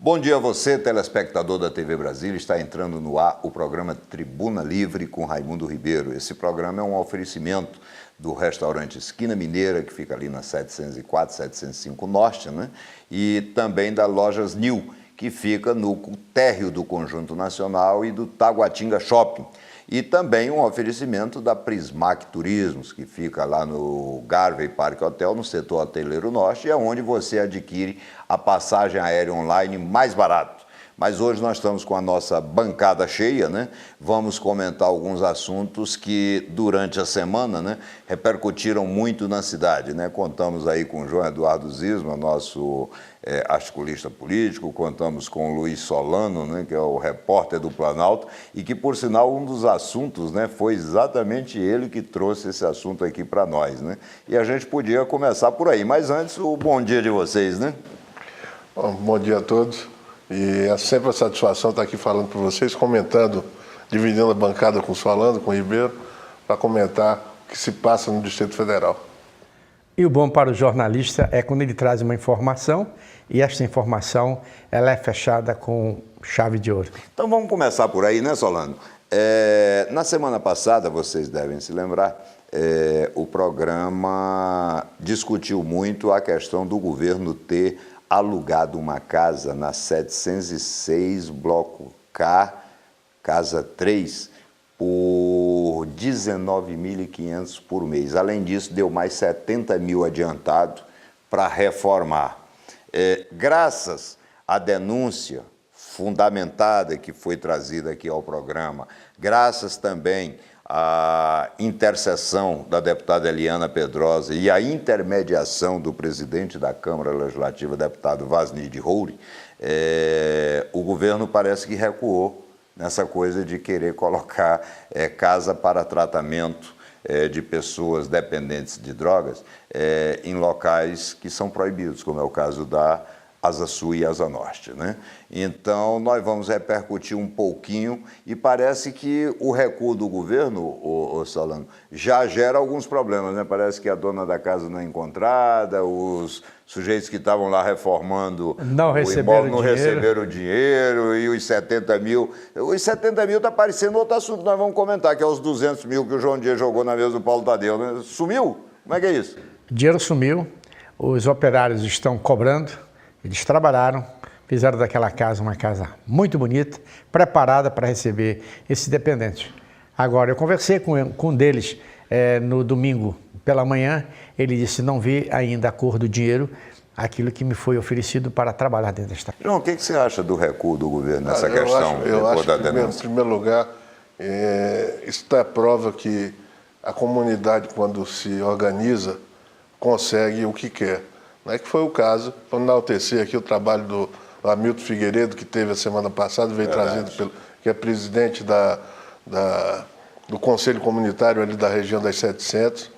Bom dia a você, telespectador da TV Brasília. Está entrando no ar o programa Tribuna Livre com Raimundo Ribeiro. Esse programa é um oferecimento do restaurante Esquina Mineira, que fica ali na 704, 705 Norte, né? E também da Lojas New, que fica no térreo do Conjunto Nacional e do Taguatinga Shopping. E também um oferecimento da Prismac Turismos, que fica lá no Garvey Park Hotel, no setor hoteleiro norte, e é onde você adquire a passagem aérea online mais barato. Mas hoje nós estamos com a nossa bancada cheia, né? Vamos comentar alguns assuntos que durante a semana, né, repercutiram muito na cidade, né? Contamos aí com o João Eduardo Zisma, nosso articulista político, contamos com o Luiz Solano, né, que é o repórter do Planalto, e que, por sinal, um dos assuntos, né, foi exatamente ele que trouxe esse assunto aqui para nós, né? E a gente podia começar por aí, mas antes, o bom dia de vocês, né? Bom dia a todos. E é sempre uma satisfação estar aqui falando para vocês, comentando, dividindo a bancada com o Solano, com o Ribeiro, para comentar o que se passa no Distrito Federal. E o bom para o jornalista é quando ele traz uma informação e esta informação ela é fechada com chave de ouro. Então vamos começar por aí, né, Solano? Na semana passada, vocês devem se lembrar, o programa discutiu muito a questão do governo ter alugado uma casa na 706, Bloco K, Casa 3, por R$ 19.500 por mês. Além disso, deu mais 70 mil adiantado para reformar. Graças à denúncia fundamentada que foi trazida aqui ao programa, graças também a intercessão da deputada Eliana Pedrosa e a intermediação do presidente da Câmara Legislativa, deputado Vasni de Roure, o governo parece que recuou nessa coisa de querer colocar casa para tratamento de pessoas dependentes de drogas em locais que são proibidos, como é o caso da Asa Sul e Asa Norte, né? Então, nós vamos repercutir um pouquinho e parece que o recuo do governo, o Solano, já gera alguns problemas, né? Parece que a dona da casa não é encontrada, os sujeitos que estavam lá reformando não o imóvel não receberam o dinheiro e os 70 mil... Os 70 mil está parecendo outro assunto que nós vamos comentar, que é os 200 mil que o João Dias jogou na mesa do Paulo Tadeu, né? Sumiu? Como é que é isso? O dinheiro sumiu, os operários estão cobrando. Eles trabalharam, fizeram daquela casa uma casa muito bonita, preparada para receber esses dependentes. Agora, eu conversei com um deles no domingo pela manhã, ele disse não vê ainda a cor do dinheiro, aquilo que me foi oferecido para trabalhar dentro da estrada. João, o que você acha do recuo do governo nessa questão? Eu acho que, em primeiro lugar, isso é prova que a comunidade, quando se organiza, consegue o que quer. Que foi o caso, vamos enaltecer aqui o trabalho do Hamilton Figueiredo, que teve a semana passada, veio trazido que é presidente do Conselho Comunitário ali da região das 700.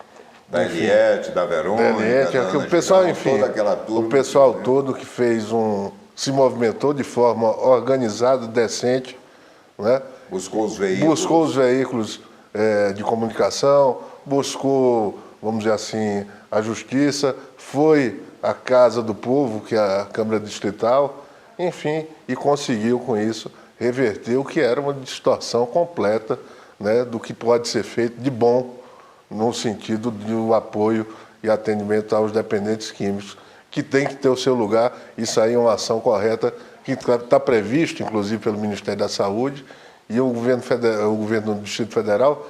Da Eliette, da Verônica, da Eliette, o pessoal, enfim, o pessoal todo que se movimentou de forma organizada, decente, né? Buscou os veículos de comunicação, buscou, vamos dizer assim, a justiça, foi a Casa do Povo, que é a Câmara Distrital, enfim, e conseguiu com isso reverter o que era uma distorção completa, né, do que pode ser feito de bom no sentido do apoio e atendimento aos dependentes químicos, que tem que ter o seu lugar. Isso aí é uma ação correta que está previsto, inclusive, pelo Ministério da Saúde, e o governo do Distrito Federal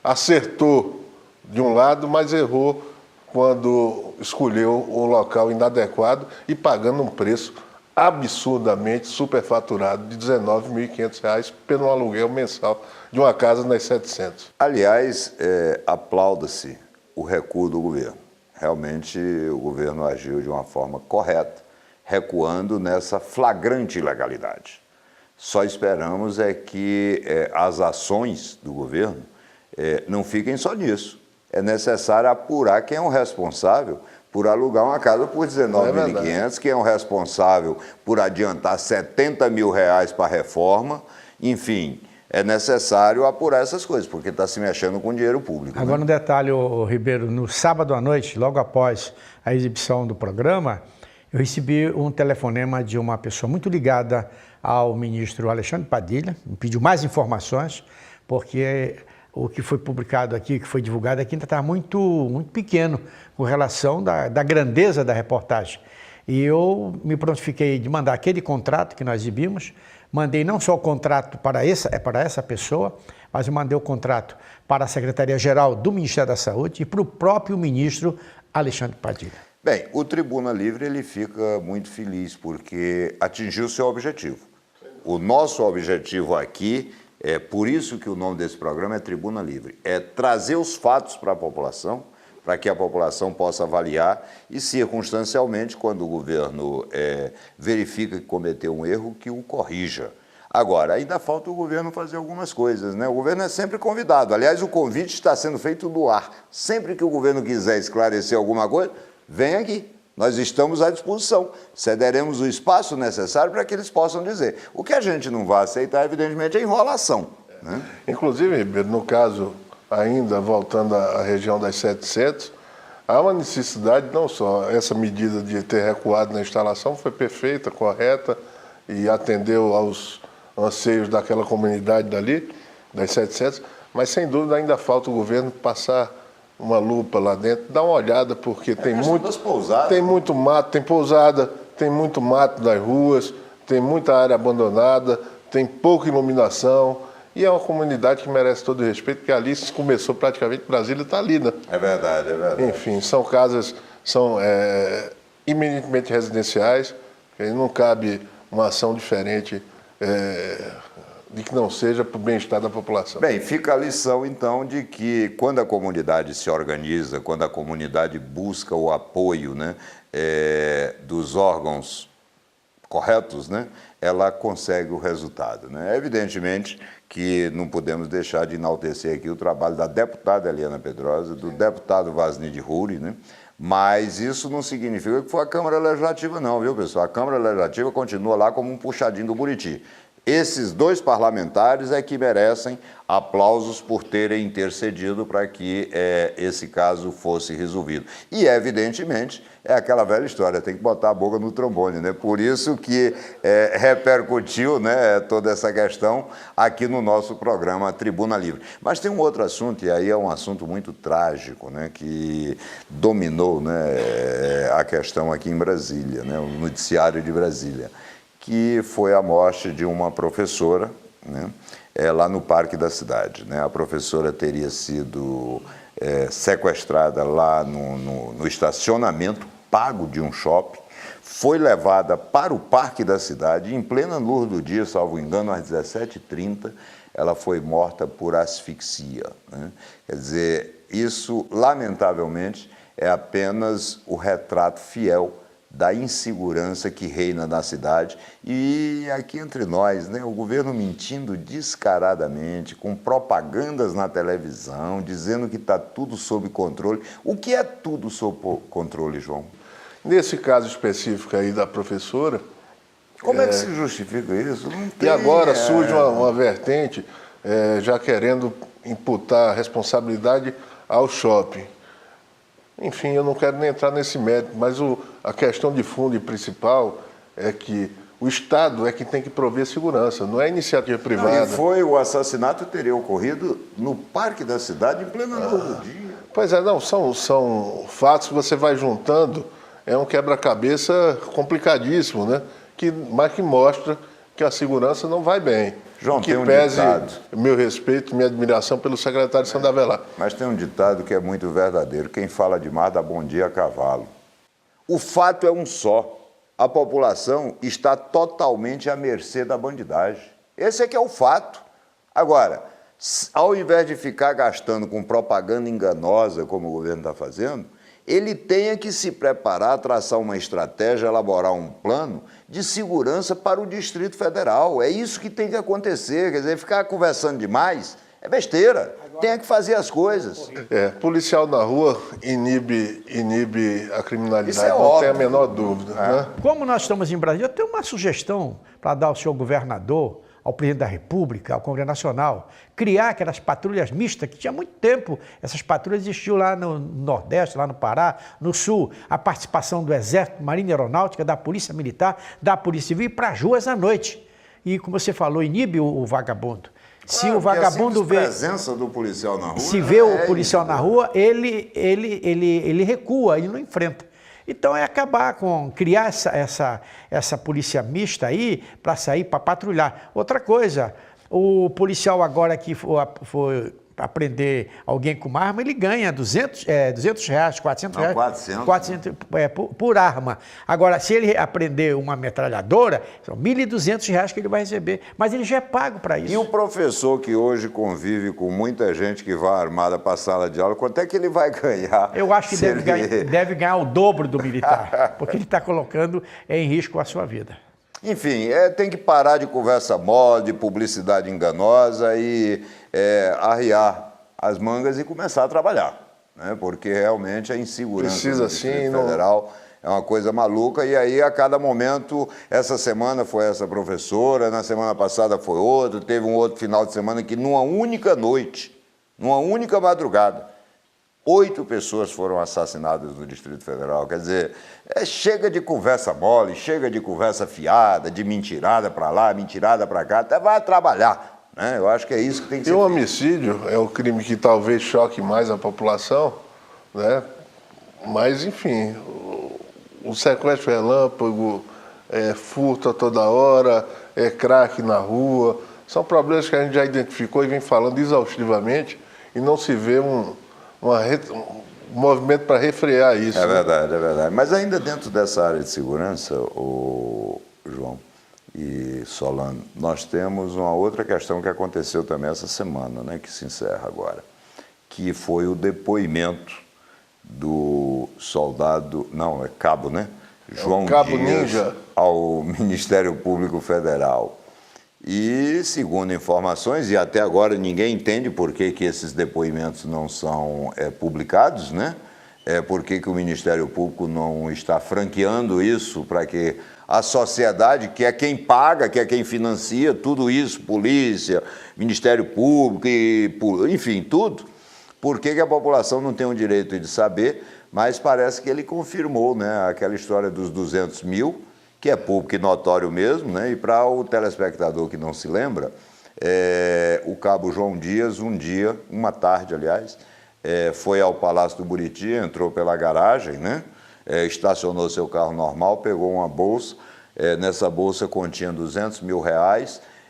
acertou de um lado, mas errou quando escolheu o local inadequado e pagando um preço absurdamente superfaturado de R$ 19.500 pelo aluguel mensal de uma casa nas 700. Aliás, aplauda-se o recuo do governo. Realmente o governo agiu de uma forma correta, recuando nessa flagrante ilegalidade. Só esperamos que as ações do governo não fiquem só nisso. É necessário apurar quem é o responsável por alugar uma casa por R$ 19.500, quem é o responsável por adiantar R$ 70 mil para a reforma. Enfim, é necessário apurar essas coisas, porque está se mexendo com dinheiro público. Agora, né? um detalhe, Ribeiro, no sábado à noite, logo após a exibição do programa, Eu recebi um telefonema de uma pessoa muito ligada ao ministro Alexandre Padilha, me pediu mais informações, porque o que foi publicado aqui, que foi divulgado aqui, ainda está muito pequeno com relação da grandeza da reportagem. E eu me prontifiquei de mandar aquele contrato que nós exibimos, mandei não só o contrato para essa pessoa, mas eu mandei o contrato para a Secretaria-Geral do Ministério da Saúde e para o próprio ministro Alexandre Padilha. Bem, o Tribuna Livre ele fica muito feliz porque atingiu o seu objetivo. O nosso objetivo aqui, por isso que o nome desse programa é Tribuna Livre, é trazer os fatos para a população, para que a população possa avaliar e, circunstancialmente, quando o governo verifica que cometeu um erro, que o corrija. Agora, ainda falta o governo fazer algumas coisas, né? O governo é sempre convidado. Aliás, o convite está sendo feito no ar. Sempre que o governo quiser esclarecer alguma coisa, vem aqui. Nós estamos à disposição. Cederemos o espaço necessário para que eles possam dizer. O que a gente não vai aceitar, evidentemente, é enrolação, né? Inclusive, Ribeiro, no caso, ainda voltando à região das 700, há uma necessidade, não só essa medida de ter recuado na instalação foi perfeita, correta e atendeu aos anseios daquela comunidade dali, das 700, mas sem dúvida ainda falta o governo passar uma lupa lá dentro, dar uma olhada, porque tem muito mato, tem pousada, tem muito mato nas ruas, tem muita área abandonada, tem pouca iluminação, e é uma comunidade que merece todo o respeito, porque ali começou praticamente, Brasília está ali, né? É verdade, é verdade. Enfim, são casas, são eminentemente residenciais, e não cabe uma ação diferente de que não seja para o bem-estar da população. Bem, fica a lição, então, de que quando a comunidade se organiza, quando a comunidade busca o apoio, né, dos órgãos corretos, né, ela consegue o resultado, né? Evidentemente que não podemos deixar de enaltecer aqui o trabalho da deputada Eliana Pedrosa, do deputado Vasni de Ruri, né? Mas isso não significa que foi a Câmara Legislativa não, viu, pessoal? A Câmara Legislativa continua lá como um puxadinho do Buriti. Esses dois parlamentares é que merecem aplausos por terem intercedido para que esse caso fosse resolvido. E, evidentemente, é aquela velha história, tem que botar a boca no trombone, né? Por isso que repercutiu, né, toda essa questão aqui no nosso programa Tribuna Livre. Mas tem um outro assunto, e aí é um assunto muito trágico, né, que dominou, né, a questão aqui em Brasília, né, o noticiário de Brasília, que foi a morte de uma professora, né, lá no Parque da Cidade, né? A professora teria sido sequestrada lá no estacionamento pago de um shopping, foi levada para o Parque da Cidade, em plena luz do dia, salvo engano, às 17h30, ela foi morta por asfixia, né? Quer dizer, isso, lamentavelmente, é apenas o retrato fiel da insegurança que reina na cidade e aqui entre nós, né, o governo mentindo descaradamente, com propagandas na televisão, dizendo que está tudo sob controle. O que é tudo sob controle, João? Nesse caso específico aí da professora... Como é que se justifica isso? Não tem, e agora surge uma vertente já querendo imputar a responsabilidade ao shopping. Enfim, eu não quero nem entrar nesse mérito, mas a questão de fundo e principal é que o Estado é que tem que prover segurança, não é iniciativa privada. Não, e o assassinato teria ocorrido no Parque da Cidade, em plena luz do dia. Pois é, não, são fatos que você vai juntando, é um quebra-cabeça complicadíssimo, né? Mas que mostra que a segurança não vai bem. João, que tem um pese ditado. Meu respeito, minha admiração pelo secretário Sandavelar. Mas tem um ditado que é muito verdadeiro. Quem fala demais dá bom dia a cavalo. O fato é um só. A população está totalmente à mercê da bandidagem. Esse é que é o fato. Agora, ao invés de ficar gastando com propaganda enganosa, como o governo está fazendo, ele tenha que se preparar, traçar uma estratégia, elaborar um plano de segurança para o Distrito Federal. É isso que tem que acontecer. Quer dizer, ficar conversando demais é besteira. Tem que fazer as coisas. Policial na rua inibe a criminalidade, isso é não óbvio. tem a menor dúvida. Né? Como nós estamos em Brasília, eu tenho uma sugestão para dar ao senhor governador, ao presidente da República, ao Congresso Nacional, criar aquelas patrulhas mistas, que tinha muito tempo, essas patrulhas existiam lá no Nordeste, lá no Pará, no Sul, a participação do Exército, Marinha Aeronáutica, da Polícia Militar, da Polícia Civil, para as ruas à noite. E, como você falou, inibe o vagabundo. Se o vagabundo vê... A presença do policial na rua... Se vê o policial na rua, ele recua, ele não enfrenta. Então é acabar com, criar essa polícia mista aí para sair, para patrulhar. Outra coisa, o policial agora que for aprender alguém com uma arma, ele ganha R$200, R$400. Não, 400 por arma. Agora, se ele aprender uma metralhadora, são R$1.200 que ele vai receber. Mas ele já é pago para isso. E o professor que hoje convive com muita gente que vai armada para a sala de aula, quanto é que ele vai ganhar? Eu acho que deve ganhar o dobro do militar, porque ele está colocando em risco a sua vida. Enfim, tem que parar de conversa mole, de publicidade enganosa e arriar as mangas e começar a trabalhar, né? Porque realmente a insegurança do Distrito Federal é uma coisa maluca e aí a cada momento, essa semana foi essa professora, na semana passada foi outra, teve um outro final de semana que numa única noite, numa única madrugada, 8 pessoas foram assassinadas no Distrito Federal. Quer dizer, chega de conversa mole, chega de conversa fiada, de mentirada para lá, mentirada para cá, até vai trabalhar, né? Eu acho que é isso que tem que ser feito. E o homicídio é o crime que talvez choque mais a população, né? Mas, enfim, o sequestro relâmpago, furto a toda hora, crack na rua, são problemas que a gente já identificou e vem falando exaustivamente e não se vê um movimento para refrear isso. É verdade, é verdade. Mas ainda dentro dessa área de segurança, João e Solano, nós temos uma outra questão que aconteceu também essa semana, né, que se encerra agora, que foi o depoimento do soldado, não, é cabo, né? João Cabo Dias, Ninja, ao Ministério Público Federal. E, segundo informações, e até agora ninguém entende por que esses depoimentos não são publicados, né? Por que o Ministério Público não está franqueando isso para que a sociedade, que é quem paga, que é quem financia tudo isso, polícia, Ministério Público, enfim, tudo, por que a população não tem o direito de saber, mas parece que ele confirmou, né, aquela história dos 200 mil, que é público e notório mesmo, né? E para o telespectador que não se lembra, o cabo João Dias, uma tarde, aliás, foi ao Palácio do Buriti, entrou pela garagem, né? Estacionou seu carro normal, pegou uma bolsa, nessa bolsa continha R$200 mil,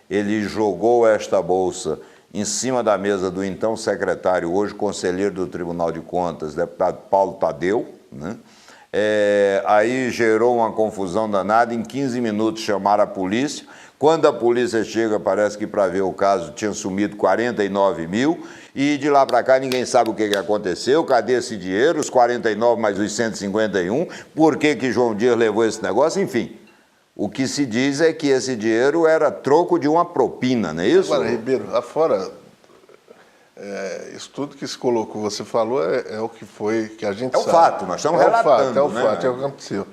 ele jogou esta bolsa em cima da mesa do então secretário, hoje conselheiro do Tribunal de Contas, deputado Paulo Tadeu, né? Aí gerou uma confusão danada, em 15 minutos chamaram a polícia, quando a polícia chega, parece que para ver o caso tinha sumido 49 mil, e de lá para cá ninguém sabe o que aconteceu, cadê esse dinheiro, os 49 mais os 151, por que João Dias levou esse negócio, enfim. O que se diz é que esse dinheiro era troco de uma propina, não é isso? Agora, Ribeiro, afora... isso tudo que se colocou, você falou, é o que foi, que a gente sabe. É o fato, nós estamos relatando. É o fato, é o que aconteceu.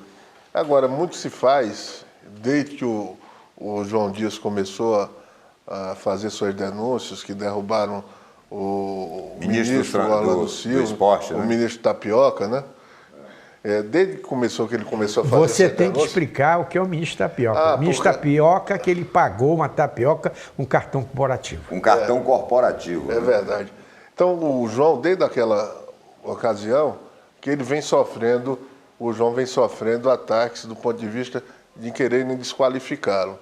Agora, muito se faz, desde que o João Dias começou a fazer suas denúncias, que derrubaram o ministro Orlando Silva, do esporte, né? O ministro Tapioca, né? Desde que ele começou a fazer Você tem que explicar o que é o ministro Tapioca. O ministro Tapioca, que ele pagou uma tapioca, um cartão corporativo. Um cartão corporativo. É verdade. Então, o João, desde aquela ocasião, que ele vem sofrendo, ataques do ponto de vista de quererem desqualificá-lo.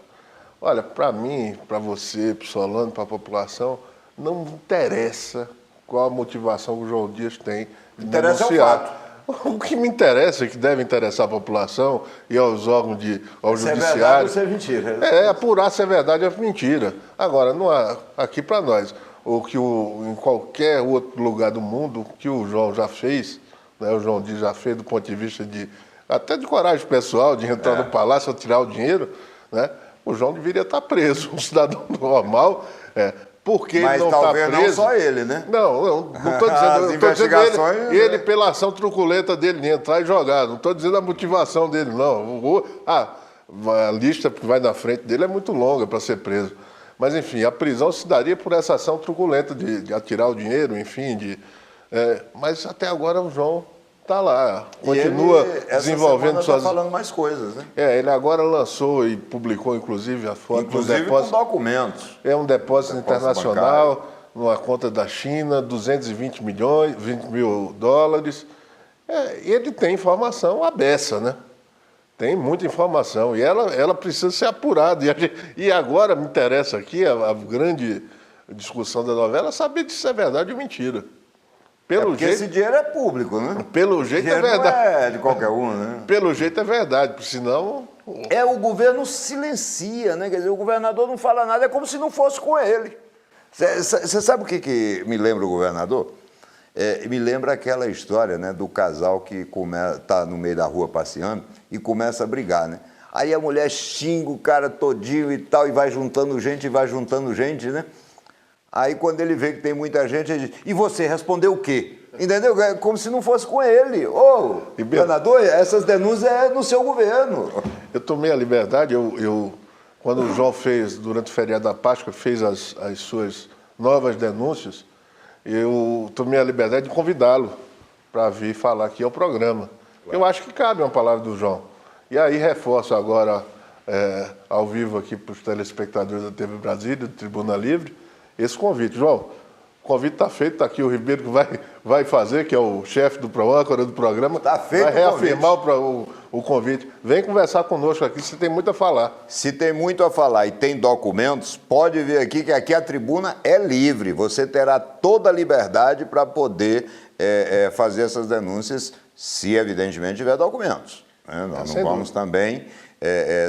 Olha, para mim, para você, para o Solano, para a população, não interessa qual a motivação que o João Dias tem de interessa denunciar. É o fato. O que me interessa, que deve interessar a população e aos órgãos ao judiciário... Se é verdade ou se é mentira. Apurar se é verdade ou é mentira. Agora, não há, aqui para nós, ou que em qualquer outro lugar do mundo, que o João já fez, né, o João Dias já fez do ponto de vista até de coragem pessoal, de entrar no palácio ou tirar o dinheiro, né, o João deveria estar preso, um cidadão normal... Porque mas ele não está preso. Não só ele, né? Não estou dizendo. Estou dizendo ele pela ação truculenta dele de entrar e jogar. Não estou dizendo a motivação dele, não. A lista que vai na frente dele é muito longa para ser preso. Mas, enfim, a prisão se daria por essa ação truculenta de atirar o dinheiro, enfim. Mas até agora o João está lá, continua desenvolvendo suas... Está falando mais coisas, né? Ele agora lançou e publicou, inclusive, a foto do depósito. Com documentos. É um depósito internacional, bancário. Numa conta da China, 220 mil dólares. Ele tem informação à beça, né? Tem muita informação. E ela precisa ser apurada. E agora me interessa aqui, a grande discussão da novela, saber se é verdade ou mentira. Porque esse dinheiro é público, né? Pelo jeito é verdade. Não é de qualquer um, né? Pelo jeito é verdade, porque senão... O governo silencia, né? Quer dizer, o governador não fala nada, é como se não fosse com ele. Você sabe o que me lembra o governador? Me lembra aquela história, né, do casal que está no meio da rua passeando e começa a brigar, né? Aí a mulher xinga o cara todinho e tal, e vai juntando gente, né? Aí quando ele vê que tem muita gente, ele diz, e você respondeu o quê? Entendeu? É como se não fosse com ele. Governador, essas denúncias é no seu governo. Eu tomei a liberdade, quando o João fez, durante o feriado da Páscoa, fez as suas novas denúncias, eu tomei a liberdade de convidá-lo para vir falar aqui ao programa. Claro. Eu acho que cabe uma palavra do João. E aí reforço agora, ao vivo aqui para os telespectadores da TV Brasília, do Tribuna Livre, esse convite. João, o convite está feito, está aqui o Ribeiro que vai fazer, que é o chefe do âncora do programa. Está feito. Vai reafirmar o convite. Vem conversar conosco aqui, você tem muito a falar. Se tem muito a falar e tem documentos, pode vir aqui, que aqui a tribuna é livre. Você terá toda a liberdade para poder fazer essas denúncias, se evidentemente tiver documentos. Né? Nós não vamos também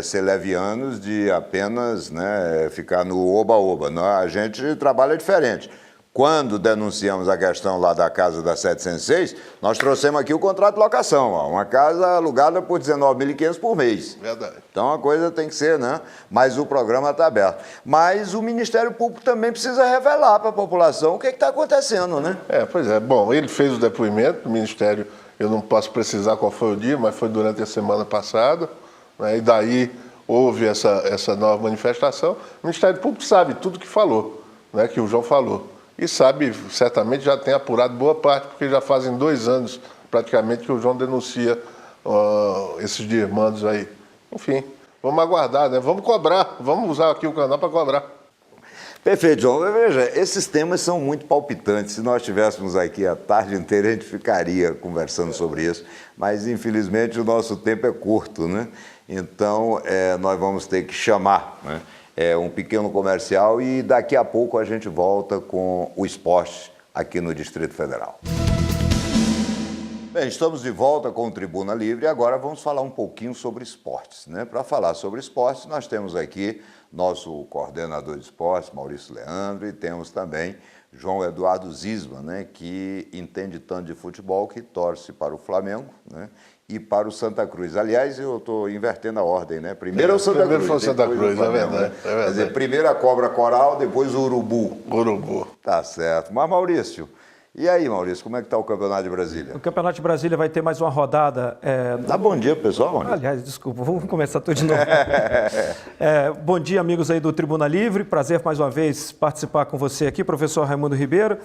ser levianos de apenas, né, ficar no oba-oba. A gente trabalha diferente. Quando denunciamos a questão lá da casa da 706, nós trouxemos aqui o contrato de locação, uma casa alugada por R$19.500 por mês. Verdade. Então a coisa tem que ser, né? Mas o programa está aberto. Mas o Ministério Público também precisa revelar para a população o que está acontecendo, né? Pois é. Bom, ele fez o depoimento, o Ministério, eu não posso precisar qual foi o dia, mas foi durante a semana passada, né? E daí houve essa nova manifestação. O Ministério Público sabe tudo que falou, né? Que o João falou. E sabe, certamente já tem apurado boa parte, porque já fazem 2 anos praticamente que o João denuncia esses desmandos aí. Enfim, vamos aguardar, né? Vamos cobrar, vamos usar aqui o canal para cobrar. Perfeito, João. Veja, esses temas são muito palpitantes. Se nós estivéssemos aqui a tarde inteira, a gente ficaria conversando sobre isso. Mas, infelizmente, o nosso tempo é curto, né? Então, nós vamos ter que chamar, né? Um pequeno comercial e daqui a pouco a gente volta com o esporte aqui no Distrito Federal. Bem, estamos de volta com o Tribuna Livre e agora vamos falar um pouquinho sobre esportes, né? Para falar sobre esportes, nós temos aqui nosso coordenador de esportes, Maurício Leandro, e temos também João Eduardo Zisman, né? Que entende tanto de futebol que torce para o Flamengo, né? E para o Santa Cruz. Aliás, eu estou invertendo a ordem, né? Primeiro é o Santa Cruz. Primeiro foi o Santa Cruz, é verdade. Quer dizer, primeiro a cobra coral, depois o urubu. Urubu. Tá certo. Mas, Maurício, e aí, Maurício, como é que está o Campeonato de Brasília? O Campeonato de Brasília vai ter mais uma rodada... Dá bom dia, pessoal, Maurício. Aliás, desculpa, vamos começar tudo de novo. Bom dia, amigos aí do Tribuna Livre. Prazer, mais uma vez, participar com você aqui, professor Raimundo Ribeiro.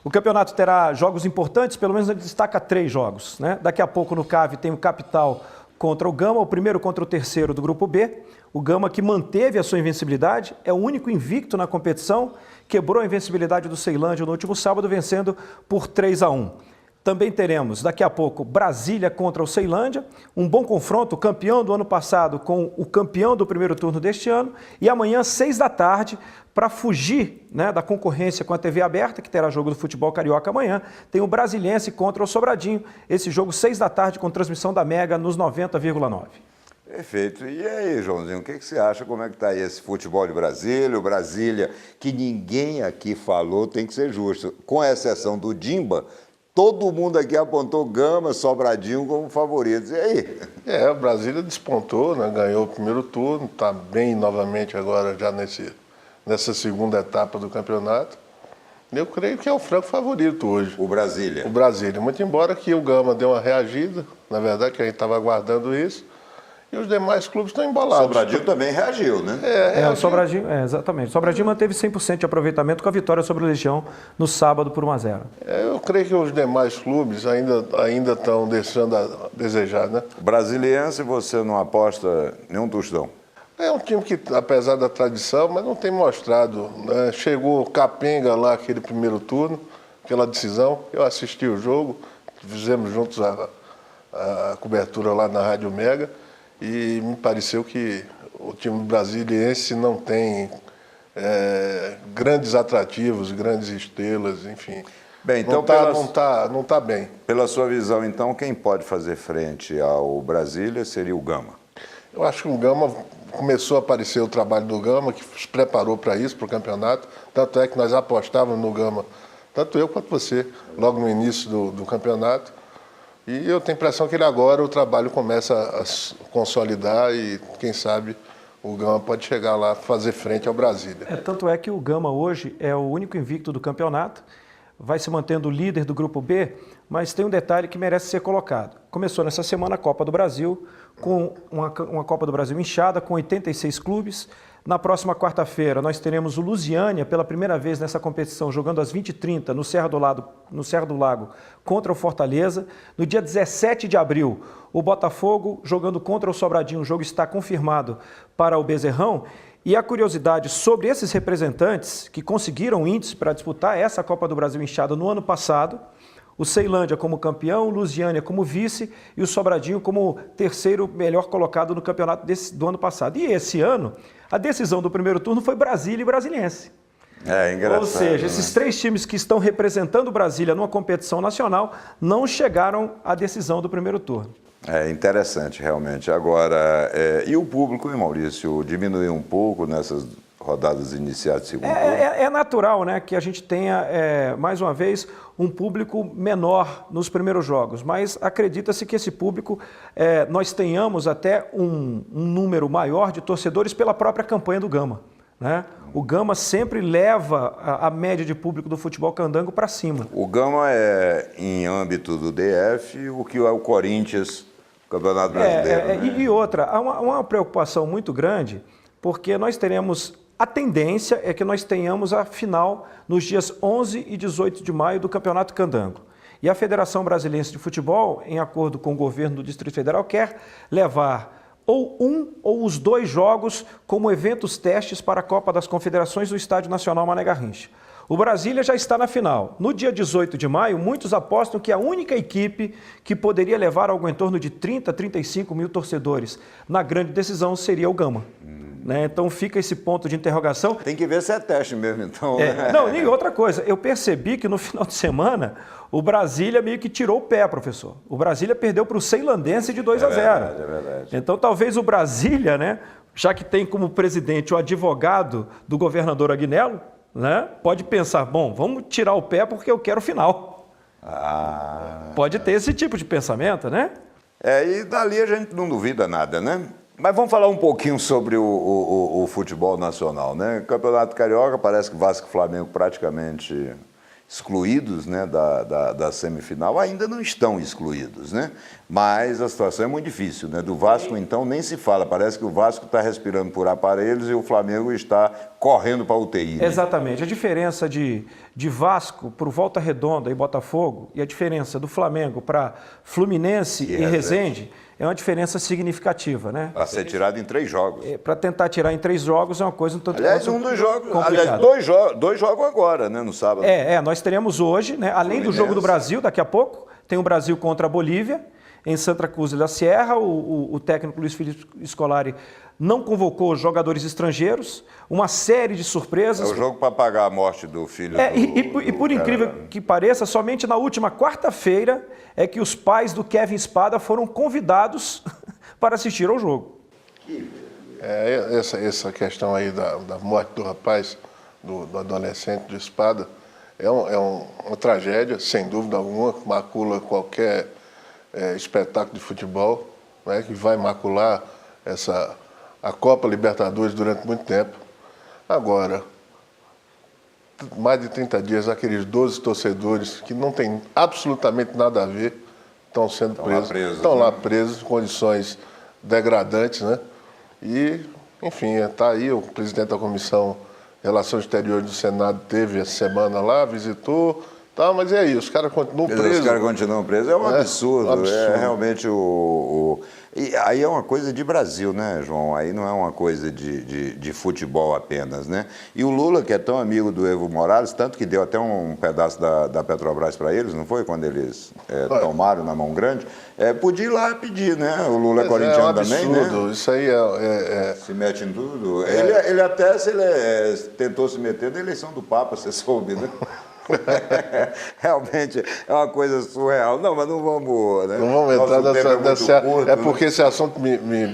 O campeonato terá jogos importantes, pelo menos ele destaca 3 jogos, né? Daqui a pouco no CAV tem o Capital contra o Gama, o primeiro contra o terceiro do Grupo B. O Gama, que manteve a sua invencibilidade, é o único invicto na competição, quebrou a invencibilidade do Ceilândia no último sábado, vencendo por 3-1. Também teremos, daqui a pouco, Brasília contra o Ceilândia, um bom confronto, o campeão do ano passado com o campeão do primeiro turno deste ano, e amanhã, 6 da tarde, para fugir, né, da concorrência com a TV aberta, que terá jogo do futebol carioca amanhã, tem o Brasiliense contra o Sobradinho, esse jogo 6 da tarde com transmissão da Mega nos 90,9. Perfeito. E aí, Joãozinho, o que você acha? Como é que está aí esse futebol de Brasília? O Brasília, que ninguém aqui falou, tem que ser justo, com exceção do Dimba, todo mundo aqui apontou Gama, Sobradinho como favoritos. E aí? O Brasília despontou, né? Ganhou o primeiro turno, está bem novamente agora já nessa segunda etapa do campeonato. Eu creio que é o franco favorito hoje. O Brasília. O Brasília. Muito embora que o Gama deu uma reagida, na verdade, que a gente estava aguardando isso. E os demais clubes estão embalados. Sobradinho também reagiu, né? O Sobradinho, exatamente. O Sobradinho manteve 100% de aproveitamento com a vitória sobre o Legião no sábado por 1-0. Eu creio que os demais clubes ainda estão deixando a desejar, né? O Brasiliense, você não aposta nenhum tostão? É um time que, apesar da tradição, mas não tem mostrado, né? Chegou capenga lá aquele primeiro turno, aquela decisão. Eu assisti o jogo, fizemos juntos a cobertura lá na Rádio Mega e me pareceu que o time brasiliense não tem grandes atrativos, grandes estrelas, enfim. Bem, então não tá bem. Pela sua visão, então, quem pode fazer frente ao Brasília seria o Gama? Eu acho que o Gama começou a aparecer o trabalho do Gama, que se preparou para isso, para o campeonato. Tanto é que nós apostávamos no Gama, tanto eu quanto você, logo no início do campeonato. E eu tenho a impressão que agora o trabalho começa a se consolidar e, quem sabe, o Gama pode chegar lá fazer frente ao Brasília. Tanto é que o Gama hoje é o único invicto do campeonato, vai se mantendo líder do Grupo B, mas tem um detalhe que merece ser colocado. Começou nessa semana a Copa do Brasil, com uma Copa do Brasil inchada, com 86 clubes. Na próxima quarta-feira nós teremos o Lusiânia, pela primeira vez nessa competição, jogando às 20h30 no Serra do Lago contra o Fortaleza. No dia 17 de abril, o Botafogo jogando contra o Sobradinho. O jogo está confirmado para o Bezerrão. E a curiosidade sobre esses representantes que conseguiram índice para disputar essa Copa do Brasil inchada no ano passado, o Ceilândia como campeão, o Lusiânia como vice e o Sobradinho como terceiro melhor colocado no campeonato do ano passado. E esse ano, a decisão do primeiro turno foi Brasília e Brasiliense. Engraçado. Ou seja, esses três times que estão representando Brasília numa competição nacional não chegaram à decisão do primeiro turno. É interessante, realmente. Agora, e o público, hein, Maurício, diminuiu um pouco nessas rodadas iniciais de segundo turno? É natural, né, que a gente tenha, mais uma vez, um público menor nos primeiros jogos, mas acredita-se que esse público, nós tenhamos até um número maior de torcedores pela própria campanha do Gama, né? O Gama sempre leva a média de público do futebol candango para cima. O Gama é, em âmbito do DF, o que é o Corinthians, Campeonato Brasileiro. Né? E outra, há uma preocupação muito grande, porque nós teremos, a tendência é que nós tenhamos a final nos dias 11 e 18 de maio do Campeonato Candango. E a Federação Brasiliense de Futebol, em acordo com o governo do Distrito Federal, quer levar ou um ou os dois jogos como eventos testes para a Copa das Confederações do Estádio Nacional Mané Garrincha. O Brasília já está na final. No dia 18 de maio, muitos apostam que a única equipe que poderia levar algo em torno de 30 a 35 mil torcedores na grande decisão seria o Gama. Né? Então fica esse ponto de interrogação. Tem que ver se é teste mesmo, então. Né? Não, e outra coisa, eu percebi que no final de semana o Brasília meio que tirou o pé, professor. O Brasília perdeu para o Ceilandense de 2-0. É verdade. Então talvez o Brasília, né, já que tem como presidente o advogado do governador Agnello, né, pode pensar, bom, vamos tirar o pé porque eu quero o final. Pode ter esse tipo de pensamento, né? E dali a gente não duvida nada, né? Mas vamos falar um pouquinho sobre o futebol nacional, né? Campeonato Carioca, parece que Vasco e Flamengo praticamente excluídos, né, da semifinal, ainda não estão excluídos, né? Mas a situação é muito difícil, né? Do Vasco, então, nem se fala. Parece que o Vasco está respirando por aparelhos e o Flamengo está correndo para a UTI. Né? Exatamente. A diferença de Vasco para o Volta Redonda e Botafogo e a diferença do Flamengo para Fluminense e Resende é uma diferença significativa, né? Para ser tirado em 3 jogos. Para tentar tirar em 3 jogos é uma coisa um tanto aliás, um dos jogos. Complicado. Aliás, dois jogos agora, né? No sábado. Nós teremos hoje, né? Além do jogo do Brasil, daqui a pouco, tem o Brasil contra a Bolívia, em Santa Cruz da Sierra. O técnico Luiz Felipe Scolari não convocou os jogadores estrangeiros, uma série de surpresas. É o jogo para pagar a morte do filho E por incrível que pareça, somente na última quarta-feira é que os pais do Kevin Spada foram convidados para assistir ao jogo. Essa questão aí da morte do rapaz, do adolescente, do Spada, é uma tragédia, sem dúvida alguma, macula qualquer espetáculo de futebol, né, que vai macular a Copa Libertadores durante muito tempo. Agora, mais de 30 dias, aqueles 12 torcedores que não têm absolutamente nada a ver estão sendo presos. Estão lá presos em condições degradantes, né? E, enfim, está aí, o presidente da Comissão de Relações Exteriores do Senado teve essa semana lá, visitou, tá, mas e aí, os caras continuam presos. Os caras continuam presos, é um absurdo. absurdo. É realmente E aí é uma coisa de Brasil, né, João? Aí não é uma coisa de futebol apenas, né? E o Lula, que é tão amigo do Evo Morales, tanto que deu até um pedaço da Petrobras para eles, não foi? Quando eles tomaram na mão grande, podia ir lá pedir, né? O Lula é corintiano também, né? Isso aí Se mete em tudo. Ele até tentou se meter na eleição do Papa, você soube, né? Realmente é uma coisa surreal. Não, mas não vamos... Né? Não vamos entrar nessa... curto, é porque esse assunto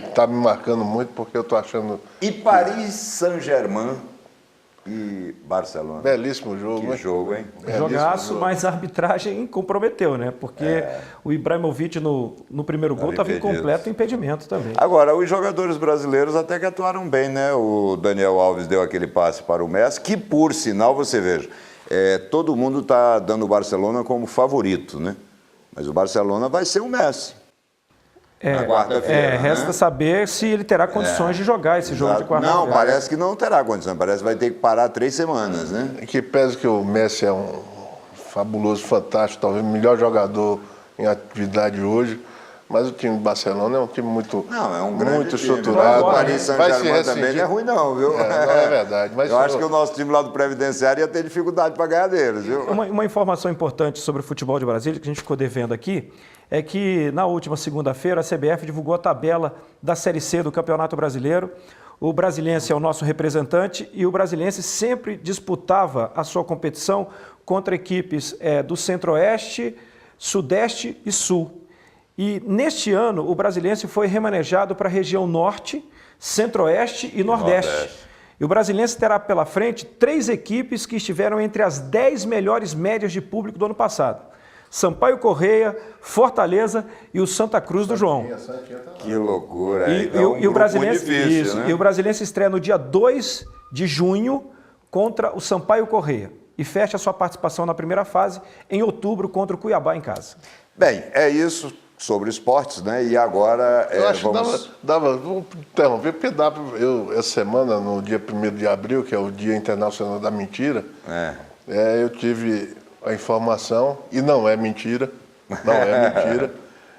está me marcando muito, porque eu estou achando... E Paris Saint-Germain e Barcelona. Belíssimo jogo, Que jogo, hein? Jogaço, mas a arbitragem comprometeu, né? Porque o Ibrahimovic no primeiro gol estava em completo impedimento também. Agora, os jogadores brasileiros até que atuaram bem, né? O Daniel Alves deu aquele passe para o Messi, que por sinal, você veja, todo mundo está dando o Barcelona como favorito, né? Mas o Barcelona vai ser o Messi. Na quarta-feira. Resta saber se ele terá condições de jogar esse jogo de quarta-feira. Não, parece que não terá condições. Parece que vai ter que parar 3 semanas, né? Que pese que o Messi é um fabuloso, fantástico, talvez o melhor jogador em atividade hoje, mas o time do Barcelona é um time muito grande estruturado. O Paris Saint-Germain também não é ruim não, viu? Não é verdade. Mas eu acho que o nosso time lá do Previdenciário ia ter dificuldade para ganhar deles, viu? Uma informação importante sobre o futebol de Brasília, que a gente ficou devendo aqui, é que na última segunda-feira a CBF divulgou a tabela da Série C do Campeonato Brasileiro. O Brasiliense é o nosso representante e o Brasiliense sempre disputava a sua competição contra equipes do Centro-Oeste, Sudeste e Sul. E neste ano o Brasiliense foi remanejado para a região Norte, Centro-Oeste e Nordeste. E o Brasiliense terá pela frente 3 equipes que estiveram entre as 10 melhores médias de público do ano passado. Sampaio Correia, Fortaleza e o Santa Cruz do João. Que loucura. E o Brasiliense estreia no dia 2 de junho contra o Sampaio Correia. E fecha sua participação na primeira fase em outubro contra o Cuiabá em casa. Bem, é isso sobre esportes, né? E agora eu acho que vou interromper, porque essa semana, no dia 1º de abril, que é o Dia Internacional da Mentira, eu tive a informação, e não é mentira,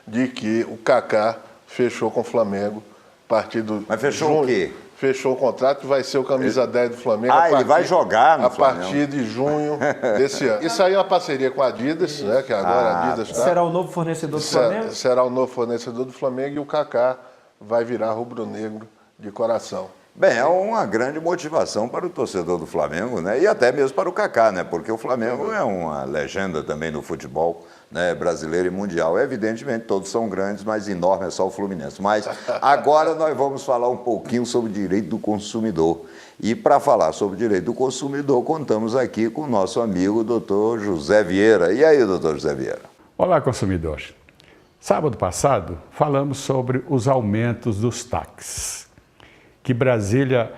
de que o Kaká fechou com o Flamengo a partir do... Mas fechou o quê? Fechou o contrato e vai ser o camisa 10 do Flamengo. Ele vai jogar no Flamengo? A partir de junho desse ano. Isso aí é uma parceria com a Adidas, né? Que agora a Adidas está... Será o novo fornecedor do Flamengo? Será o novo fornecedor do Flamengo e o Kaká vai virar rubro-negro de coração. Bem, é uma grande motivação para o torcedor do Flamengo, né? E até mesmo para o Kaká, né? Porque o Flamengo é uma legenda também no futebol, né, brasileiro e mundial. Evidentemente, todos são grandes, mas enorme é só o Fluminense. Mas agora nós vamos falar um pouquinho sobre direito do consumidor. E para falar sobre direito do consumidor, contamos aqui com o nosso amigo Dr. José Vieira. E aí, doutor José Vieira? Olá, consumidor. Sábado passado, falamos sobre os aumentos dos táxis. Que Brasília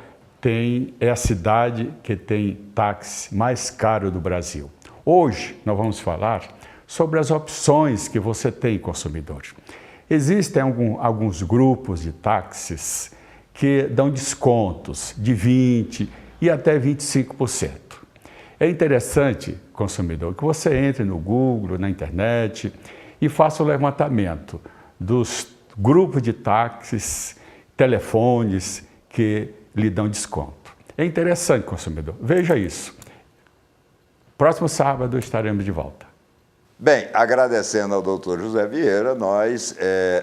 é a cidade que tem táxi mais caro do Brasil. Hoje nós vamos falar sobre as opções que você tem, consumidor. Existem alguns grupos de táxis que dão descontos de 20% e até 25%. É interessante, consumidor, que você entre no Google, na internet e faça o levantamento dos grupos de táxis, telefones que lhe dão desconto. É interessante, consumidor. Veja isso. Próximo sábado estaremos de volta. Bem, agradecendo ao doutor José Vieira, nós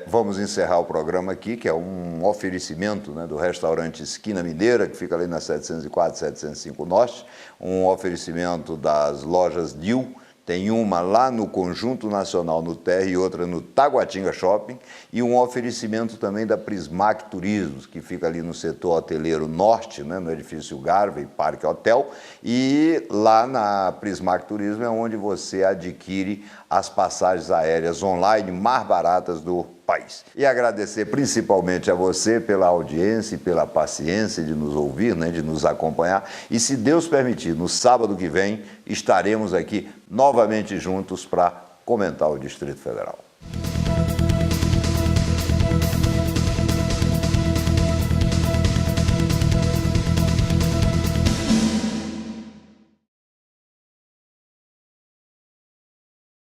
vamos encerrar o programa aqui, que é um oferecimento, né, do restaurante Esquina Mineira, que fica ali na 704, 705 Norte, um oferecimento das lojas Dil. Tem uma lá no Conjunto Nacional, no Terra, e outra no Taguatinga Shopping, e um oferecimento também da Prismac Turismos, que fica ali no setor hoteleiro norte, né, no edifício Garvey Parque Hotel, e lá na Prismac Turismo é onde você adquire as passagens aéreas online mais baratas do país. E agradecer principalmente a você pela audiência e pela paciência de nos ouvir, né, de nos acompanhar. E se Deus permitir, no sábado que vem, estaremos aqui novamente juntos para comentar o Distrito Federal.